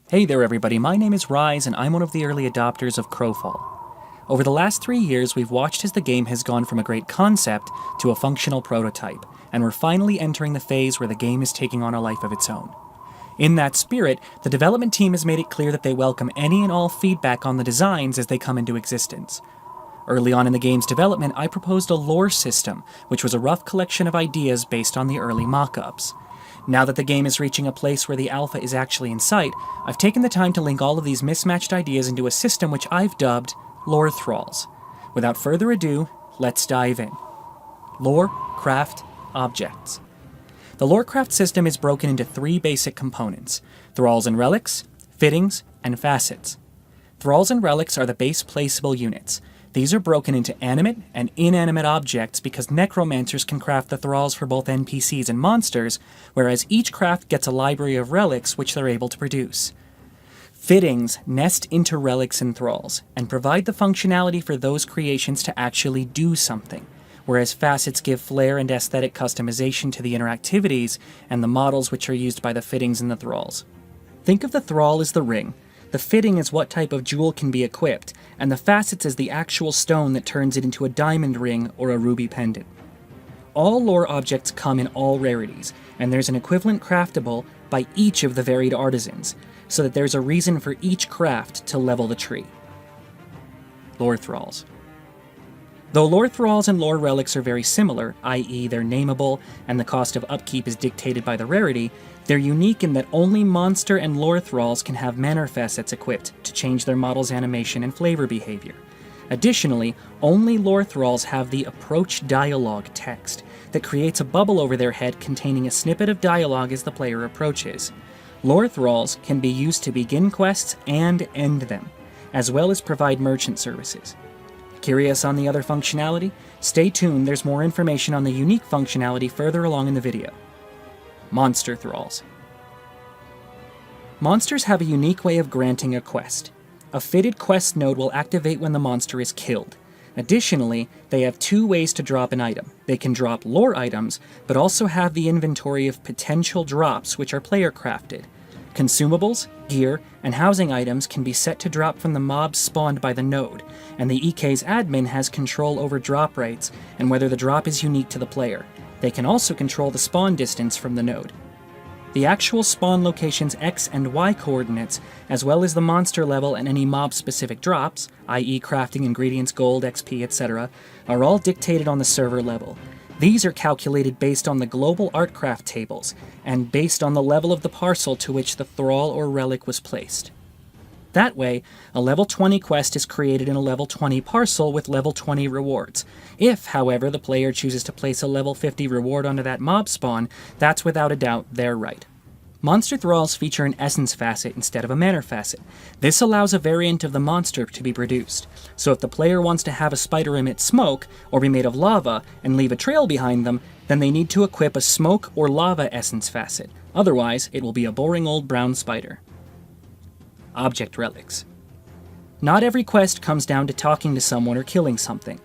Hey there everybody, my name is Rise and I'm one of the early adopters of Crowfall. Over the last 3 years we've watched as the game has gone from a great concept to a functional prototype, and we're finally entering the phase where the game is taking on a life of its own. In that spirit, the development team has made it clear that they welcome any and all feedback on the designs as they come into existence. Early on in the game's development, I proposed a lore system, which was a rough collection of ideas based on the early mock-ups. Now that the game is reaching a place where the alpha is actually in sight, I've taken the time to link all of these mismatched ideas into a system which I've dubbed Lore Thralls. Without further ado, let's dive in. Lore, Craft, Objects. The Lorecraft system is broken into 3 basic components: Thralls and Relics, Fittings, and Facets. Thralls and Relics are the base placeable units. These are broken into animate and inanimate objects because necromancers can craft the thralls for both NPCs and monsters, whereas each craft gets a library of relics which they're able to produce. Fittings nest into relics and thralls, and provide the functionality for those creations to actually do something, whereas facets give flair and aesthetic customization to the interactivities and the models which are used by the fittings and the thralls. Think of the thrall as the ring, the fitting is what type of jewel can be equipped, and the facets as the actual stone that turns it into a diamond ring or a ruby pendant. All lore objects come in all rarities, and there's an equivalent craftable by each of the varied artisans, so that there's a reason for each craft to level the tree. Lore Thralls. Though Lore Thralls and Lore Relics are very similar, i.e. they're nameable and the cost of upkeep is dictated by the rarity, they're unique in that only Monster and Lore Thralls can have manner facets equipped to change their model's animation and flavor behavior. Additionally, only Lore Thralls have the Approach Dialogue text that creates a bubble over their head containing a snippet of dialogue as the player approaches. Lore Thralls can be used to begin quests and end them, as well as provide merchant services. Curious on the other functionality? Stay tuned, there's more information on the unique functionality further along in the video. Monster Thralls. Monsters have a unique way of granting a quest. A fitted quest node will activate when the monster is killed. Additionally, they have 2 ways to drop an item. They can drop lore items, but also have the inventory of potential drops which are player crafted. Consumables, gear, and housing items can be set to drop from the mobs spawned by the node, and the EK's admin has control over drop rates and whether the drop is unique to the player. They can also control the spawn distance from the node. The actual spawn location's X and Y coordinates, as well as the monster level and any mob-specific drops, i.e. crafting ingredients, gold, XP, etc., are all dictated on the server level. These are calculated based on the global artcraft tables, and based on the level of the parcel to which the thrall or relic was placed. That way, a level 20 quest is created in a level 20 parcel with level 20 rewards. If, however, the player chooses to place a level 50 reward onto that mob spawn, that's without a doubt their right. Monster Thralls feature an essence facet instead of a manner facet. This allows a variant of the monster to be produced. So if the player wants to have a spider emit smoke, or be made of lava, and leave a trail behind them, then they need to equip a smoke or lava essence facet. Otherwise, it will be a boring old brown spider. Object Relics. Not every quest comes down to talking to someone or killing something.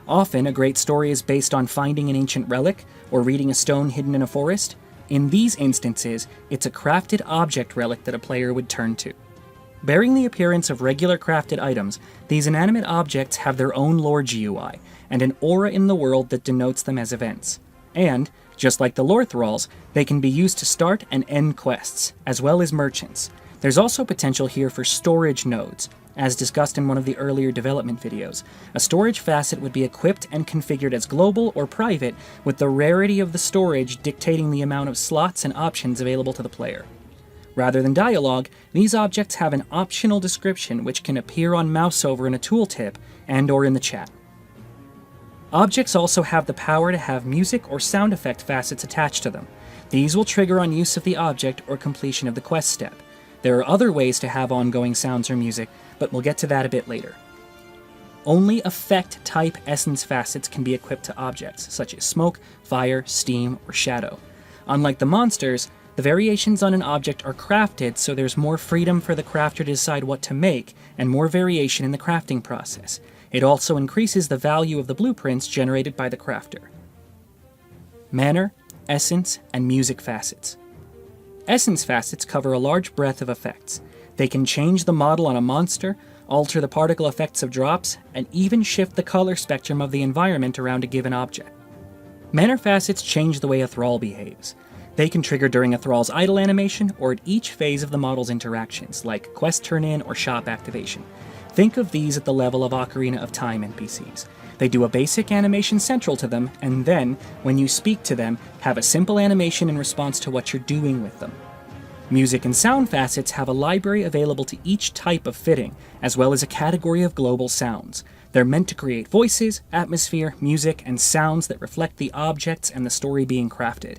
Often, a great story is based on finding an ancient relic, or reading a stone hidden in a forest. In these instances, it's a crafted object relic that a player would turn to. Bearing the appearance of regular crafted items, these inanimate objects have their own lore GUI, and an aura in the world that denotes them as events. And, just like the Lore Thralls, they can be used to start and end quests, as well as merchants. There's also potential here for storage nodes. As discussed in one of the earlier development videos, a storage facet would be equipped and configured as global or private, with the rarity of the storage dictating the amount of slots and options available to the player. Rather than dialogue, these objects have an optional description which can appear on mouseover in a tooltip and/or in the chat. Objects also have the power to have music or sound effect facets attached to them. These will trigger on use of the object or completion of the quest step. There are other ways to have ongoing sounds or music, but we'll get to that a bit later. Only effect-type essence facets can be equipped to objects, such as smoke, fire, steam, or shadow. Unlike the monsters, the variations on an object are crafted, so there's more freedom for the crafter to decide what to make, and more variation in the crafting process. It also increases the value of the blueprints generated by the crafter. Manner, essence, and music facets. Essence facets cover a large breadth of effects. They can change the model on a monster, alter the particle effects of drops, and even shift the color spectrum of the environment around a given object. Manner facets change the way a thrall behaves. They can trigger during a thrall's idle animation or at each phase of the model's interactions, like quest turn-in or shop activation. Think of these at the level of Ocarina of Time NPCs. They do a basic animation central to them, and then, when you speak to them, have a simple animation in response to what you're doing with them. Music and sound facets have a library available to each type of fitting, as well as a category of global sounds. They're meant to create voices, atmosphere, music, and sounds that reflect the objects and the story being crafted.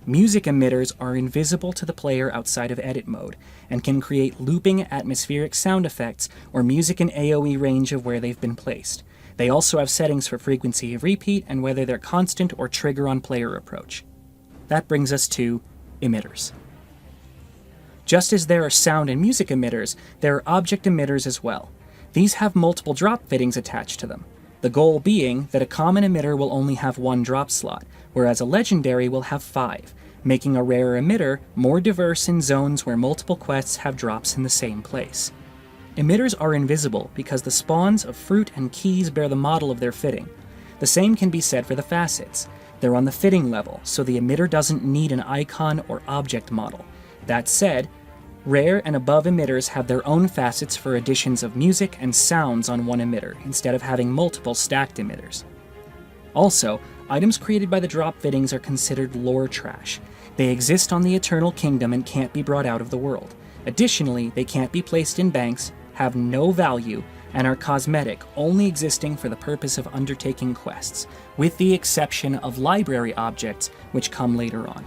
Music emitters are invisible to the player outside of edit mode, and can create looping atmospheric sound effects or music in AoE range of where they've been placed. They also have settings for frequency of repeat and whether they're constant or trigger on player approach. That brings us to emitters. Just as there are sound and music emitters, there are object emitters as well. These have multiple drop fittings attached to them, the goal being that a common emitter will only have one drop slot, whereas a legendary will have 5, making a rarer emitter more diverse in zones where multiple quests have drops in the same place. Emitters are invisible because the spawns of fruit and keys bear the model of their fitting. The same can be said for the facets. They're on the fitting level, so the emitter doesn't need an icon or object model. That said, rare and above emitters have their own facets for additions of music and sounds on one emitter, instead of having multiple stacked emitters. Also, items created by the drop fittings are considered lore trash. They exist on the Eternal Kingdom and can't be brought out of the world. Additionally, they can't be placed in banks, have no value, and are cosmetic, only existing for the purpose of undertaking quests, with the exception of library objects, which come later on.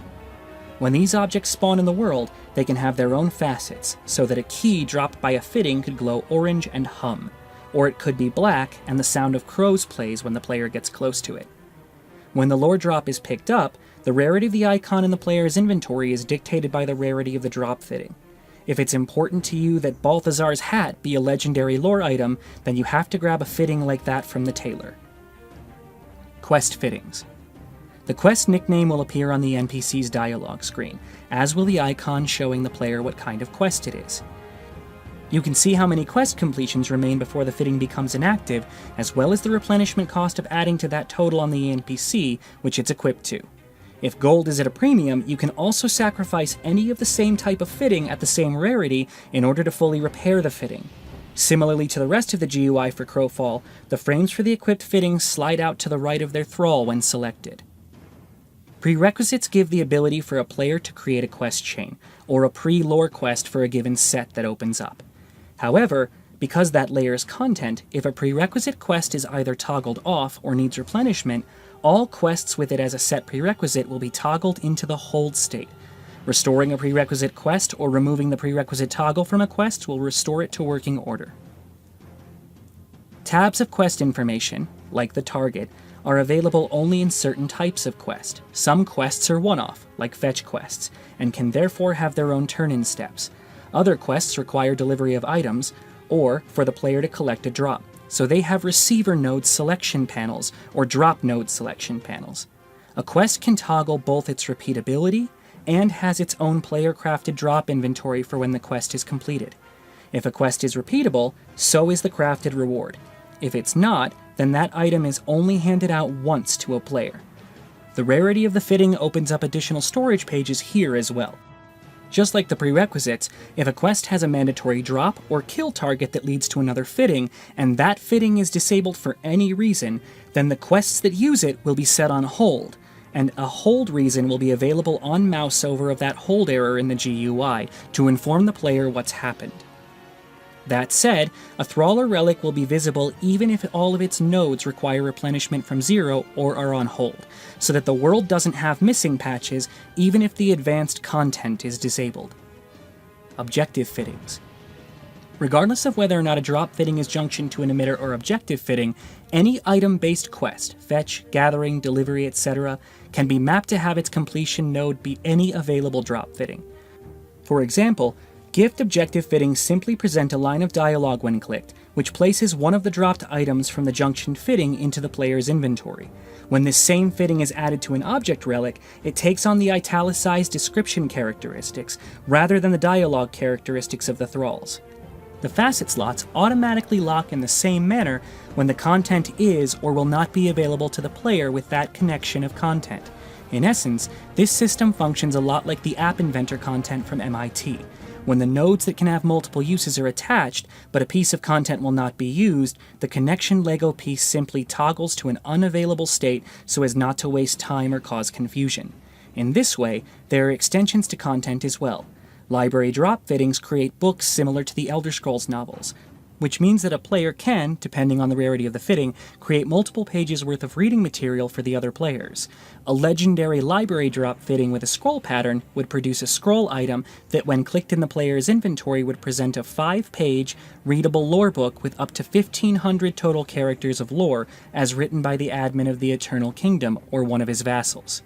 When these objects spawn in the world, they can have their own facets, so that a key dropped by a fitting could glow orange and hum, or it could be black and the sound of crows plays when the player gets close to it. When the lore drop is picked up, the rarity of the icon in the player's inventory is dictated by the rarity of the drop fitting. If it's important to you that Balthazar's hat be a legendary lore item, then you have to grab a fitting like that from the tailor. Quest fittings. The quest nickname will appear on the NPC's dialogue screen, as will the icon showing the player what kind of quest it is. You can see how many quest completions remain before the fitting becomes inactive, as well as the replenishment cost of adding to that total on the NPC, which it's equipped to. If gold is at a premium, you can also sacrifice any of the same type of fitting at the same rarity in order to fully repair the fitting. Similarly to the rest of the GUI for Crowfall, the frames for the equipped fittings slide out to the right of their thrall when selected. Prerequisites give the ability for a player to create a quest chain, or a pre-lore quest for a given set that opens up. However, because that layers content, if a prerequisite quest is either toggled off or needs replenishment, all quests with it as a set prerequisite will be toggled into the hold state. Restoring a prerequisite quest or removing the prerequisite toggle from a quest will restore it to working order. Tabs of quest information, like the target, are available only in certain types of quest. Some quests are one-off, like fetch quests, and can therefore have their own turn-in steps. Other quests require delivery of items, or for the player to collect a drop, so they have receiver node selection panels, or drop node selection panels. A quest can toggle both its repeatability and has its own player-crafted drop inventory for when the quest is completed. If a quest is repeatable, so is the crafted reward. If it's not, then that item is only handed out once to a player. The rarity of the fitting opens up additional storage pages here as well. Just like the prerequisites, if a quest has a mandatory drop or kill target that leads to another fitting, and that fitting is disabled for any reason, then the quests that use it will be set on hold, and a hold reason will be available on mouse over of that hold error in the GUI to inform the player what's happened. That said, a thrall or relic will be visible even if all of its nodes require replenishment from 0 or are on hold, so that the world doesn't have missing patches even if the advanced content is disabled. Objective fittings. Regardless of whether or not a drop fitting is junctioned to an emitter or objective fitting, any item-based quest, fetch, gathering, delivery, etc., can be mapped to have its completion node be any available drop fitting. For example, gift objective fittings simply present a line of dialogue when clicked, which places one of the dropped items from the junctioned fitting into the player's inventory. When this same fitting is added to an object relic, it takes on the italicized description characteristics rather than the dialogue characteristics of the thralls. The facet slots automatically lock in the same manner when the content is or will not be available to the player with that connection of content. In essence, this system functions a lot like the App Inventor content from MIT. When the nodes that can have multiple uses are attached, but a piece of content will not be used, the connection Lego piece simply toggles to an unavailable state so as not to waste time or cause confusion. In this way, there are extensions to content as well. Library drop fittings create books similar to the Elder Scrolls novels, which means that a player can, depending on the rarity of the fitting, create multiple pages worth of reading material for the other players. A legendary library drop fitting with a scroll pattern would produce a scroll item that, when clicked in the player's inventory, would present a 5-page, readable lore book with up to 1,500 total characters of lore as written by the admin of the Eternal Kingdom or one of his vassals.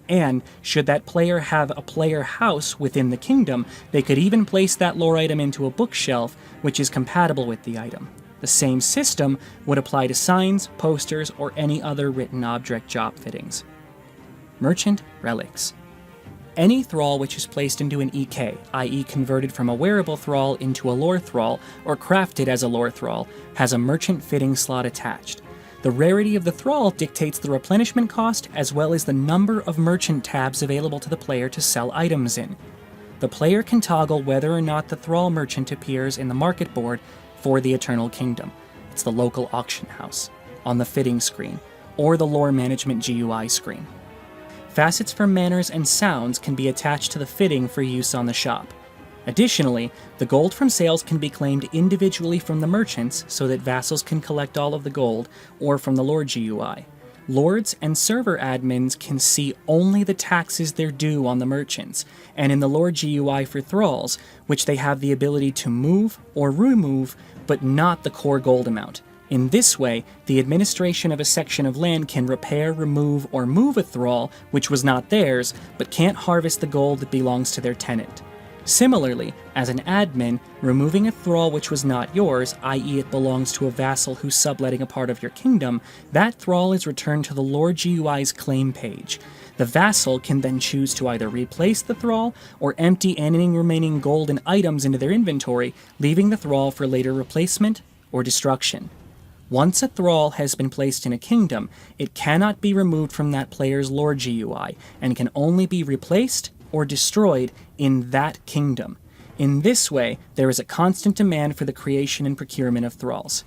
And, should that player have a player house within the kingdom, they could even place that lore item into a bookshelf, which is compatible with the item. The same system would apply to signs, posters, or any other written object drop fittings. Merchant Relics. Any thrall which is placed into an EK, i.e. converted from a wearable thrall into a lore thrall, or crafted as a lore thrall, has a merchant fitting slot attached. The rarity of the thrall dictates the replenishment cost as well as the number of merchant tabs available to the player to sell items in. The player can toggle whether or not the thrall merchant appears in the market board for the Eternal Kingdom. It's the local auction house, on the fitting screen, or the lore management GUI screen. Facets for manners and sounds can be attached to the fitting for use on the shop. Additionally, the gold from sales can be claimed individually from the merchants so that vassals can collect all of the gold, or from the lore GUI. Lords and server admins can see only the taxes they're due on the merchants, and in the lore GUI for thralls, which they have the ability to move or remove, but not the core gold amount. In this way, the administration of a section of land can repair, remove, or move a thrall which was not theirs, but can't harvest the gold that belongs to their tenant. Similarly, as an admin, removing a thrall which was not yours, i.e. it belongs to a vassal who's subletting a part of your kingdom, that thrall is returned to the lore GUI's claim page. The vassal can then choose to either replace the thrall or empty any remaining gold and items into their inventory, leaving the thrall for later replacement or destruction. Once a thrall has been placed in a kingdom, it cannot be removed from that player's lore GUI, and can only be replaced or destroyed in that kingdom. In this way, there is a constant demand for the creation and procurement of thralls.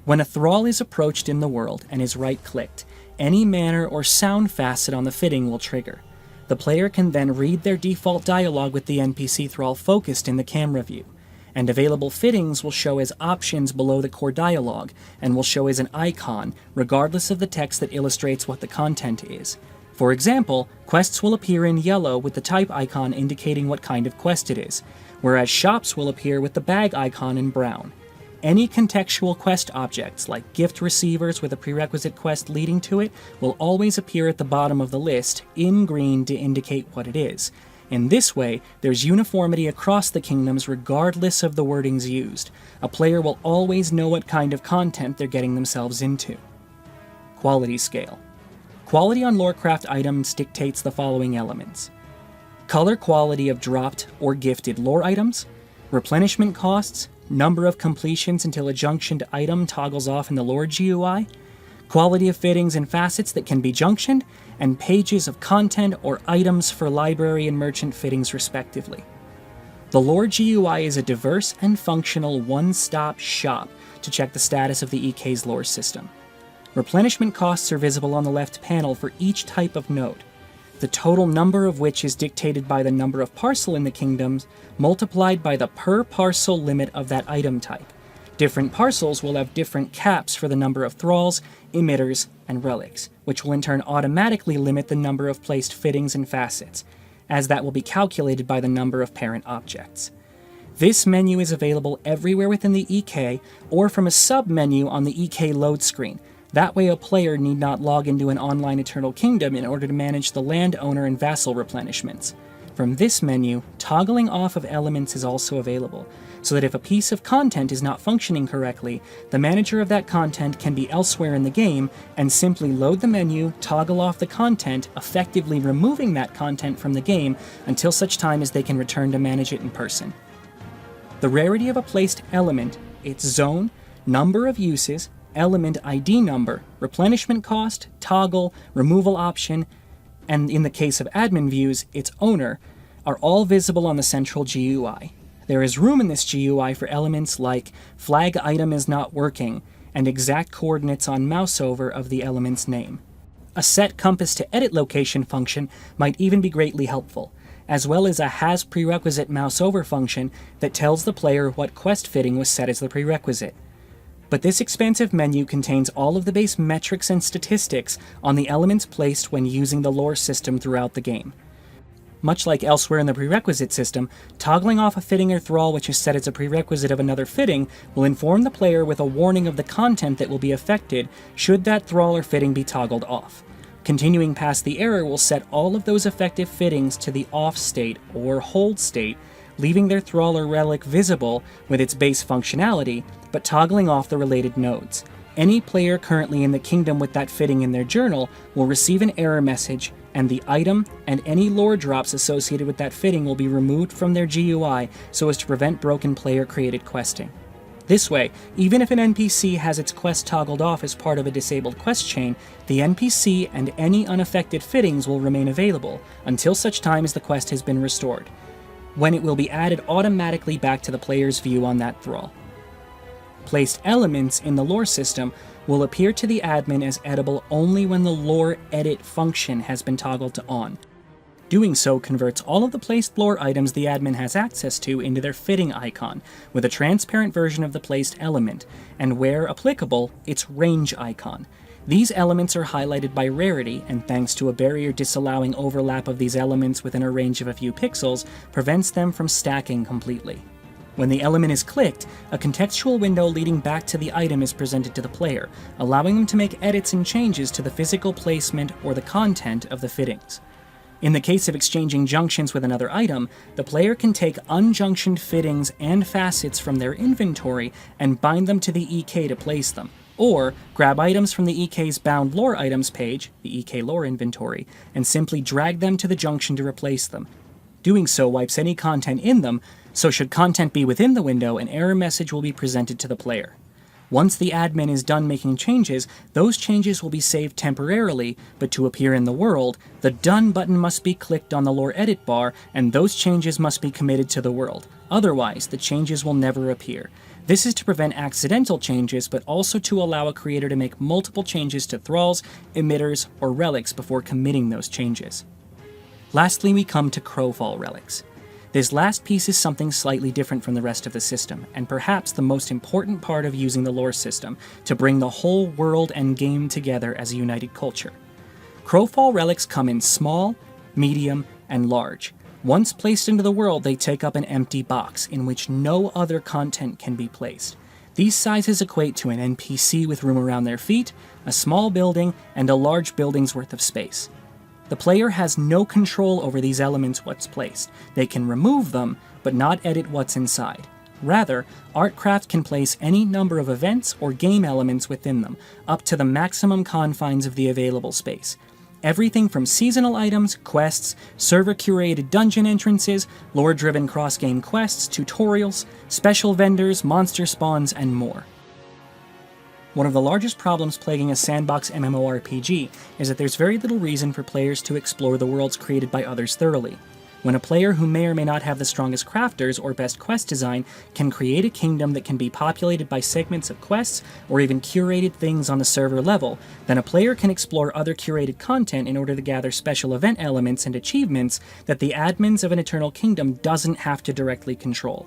When a thrall is approached in the world and is right-clicked, any manner or sound facet on the fitting will trigger. The player can then read their default dialogue with the NPC thrall focused in the camera view, and available fittings will show as options below the core dialogue, and will show as an icon, regardless of the text that illustrates what the content is. For example, quests will appear in yellow with the type icon indicating what kind of quest it is, whereas shops will appear with the bag icon in brown. Any contextual quest objects, like gift receivers with a prerequisite quest leading to it, will always appear at the bottom of the list, in green to indicate what it is. In this way, there's uniformity across the kingdoms regardless of the wordings used. A player will always know what kind of content they're getting themselves into. Quality scale. Quality on Lorecraft items dictates the following elements: color quality of dropped or gifted lore items, replenishment costs, number of completions until a junctioned item toggles off in the lore GUI, quality of fittings and facets that can be junctioned, and pages of content or items for library and merchant fittings respectively. The lore GUI is a diverse and functional one-stop shop to check the status of the EK's lore system. Replenishment costs are visible on the left panel for each type of node, the total number of which is dictated by the number of parcel in the kingdoms, multiplied by the per parcel limit of that item type. Different parcels will have different caps for the number of thralls, emitters, and relics, which will in turn automatically limit the number of placed fittings and facets, as that will be calculated by the number of parent objects. This menu is available everywhere within the EK, or from a sub-menu on the EK load screen. That way a player need not log into an online Eternal Kingdom in order to manage the landowner and vassal replenishments. From this menu, toggling off of elements is also available, so that if a piece of content is not functioning correctly, the manager of that content can be elsewhere in the game and simply load the menu, toggle off the content, effectively removing that content from the game until such time as they can return to manage it in person. The rarity of a placed element, its zone, number of uses, element ID number, replenishment cost, toggle, removal option, and in the case of admin views, its owner, are all visible on the central GUI. There is room in this GUI for elements like flag item is not working and exact coordinates on mouse over of the element's name. A set compass to edit location function might even be greatly helpful, as well as a has prerequisite mouse over function that tells the player what quest fitting was set as the prerequisite. But this expansive menu contains all of the base metrics and statistics on the elements placed when using the lore system throughout the game. Much like elsewhere in the prerequisite system, toggling off a fitting or thrall which is set as a prerequisite of another fitting will inform the player with a warning of the content that will be affected should that thrall or fitting be toggled off. Continuing past the error will set all of those effective fittings to the off state or hold state, leaving their thrall or relic visible with its base functionality, but toggling off the related nodes. Any player currently in the kingdom with that fitting in their journal will receive an error message, and the item and any lore drops associated with that fitting will be removed from their GUI so as to prevent broken player-created questing. This way, even if an NPC has its quest toggled off as part of a disabled quest chain, the NPC and any unaffected fittings will remain available until such time as the quest has been restored, when it will be added automatically back to the player's view on that thrall. Placed elements in the lore system will appear to the admin as edible only when the lore edit function has been toggled to on. Doing so converts all of the placed lore items the admin has access to into their fitting icon, with a transparent version of the placed element, and where applicable, its range icon. These elements are highlighted by rarity, and thanks to a barrier disallowing overlap of these elements within a range of a few pixels, prevents them from stacking completely. When the element is clicked, a contextual window leading back to the item is presented to the player, allowing them to make edits and changes to the physical placement or the content of the fittings. In the case of exchanging junctions with another item, the player can take unjunctioned fittings and facets from their inventory and bind them to the EK to place them, or grab items from the EK's bound lore items page, the EK lore inventory, and simply drag them to the junction to replace them. Doing so wipes any content in them, so should content be within the window, an error message will be presented to the player. Once the admin is done making changes, those changes will be saved temporarily, but to appear in the world, the Done button must be clicked on the lore edit bar, and those changes must be committed to the world. Otherwise, the changes will never appear. This is to prevent accidental changes, but also to allow a creator to make multiple changes to thralls, emitters, or relics before committing those changes. Lastly, we come to Crowfall relics. This last piece is something slightly different from the rest of the system, and perhaps the most important part of using the lore system to bring the whole world and game together as a united culture. Crowfall relics come in small, medium, and large. Once placed into the world, they take up an empty box in which no other content can be placed. These sizes equate to an NPC with room around their feet, a small building, and a large building's worth of space. The player has no control over these elements once placed. They can remove them, but not edit what's inside. Rather, Artcraft can place any number of events or game elements within them, up to the maximum confines of the available space. Everything from seasonal items, quests, server-curated dungeon entrances, lore-driven cross-game quests, tutorials, special vendors, monster spawns, and more. One of the largest problems plaguing a sandbox MMORPG is that there's very little reason for players to explore the worlds created by others thoroughly. When a player who may or may not have the strongest crafters or best quest design can create a kingdom that can be populated by segments of quests or even curated things on the server level, then a player can explore other curated content in order to gather special event elements and achievements that the admins of an Eternal Kingdom doesn't have to directly control.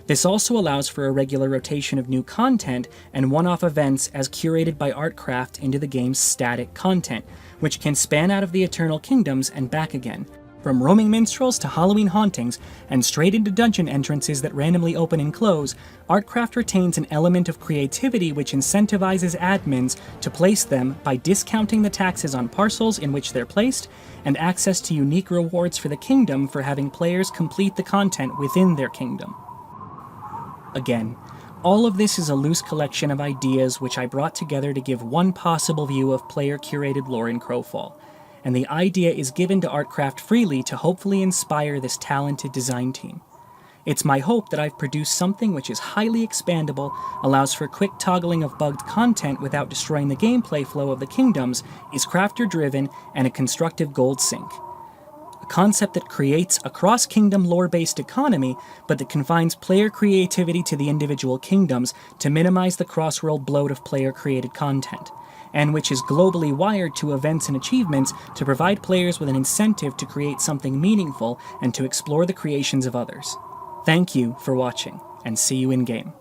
This also allows for a regular rotation of new content and one-off events as curated by Artcraft into the game's static content, which can span out of the Eternal Kingdoms and back again. From roaming minstrels to Halloween hauntings, and straight into dungeon entrances that randomly open and close, Artcraft retains an element of creativity which incentivizes admins to place them by discounting the taxes on parcels in which they're placed, and access to unique rewards for the kingdom for having players complete the content within their kingdom. Again, all of this is a loose collection of ideas which I brought together to give one possible view of player-curated lore in Crowfall, and the idea is given to Artcraft freely to hopefully inspire this talented design team. It's my hope that I've produced something which is highly expandable, allows for quick toggling of bugged content without destroying the gameplay flow of the kingdoms, is crafter-driven, and a constructive gold sink. A concept that creates a cross-kingdom lore-based economy, but that confines player creativity to the individual kingdoms to minimize the cross-world bloat of player-created content, and which is globally wired to events and achievements to provide players with an incentive to create something meaningful and to explore the creations of others. Thank you for watching, and see you in-game.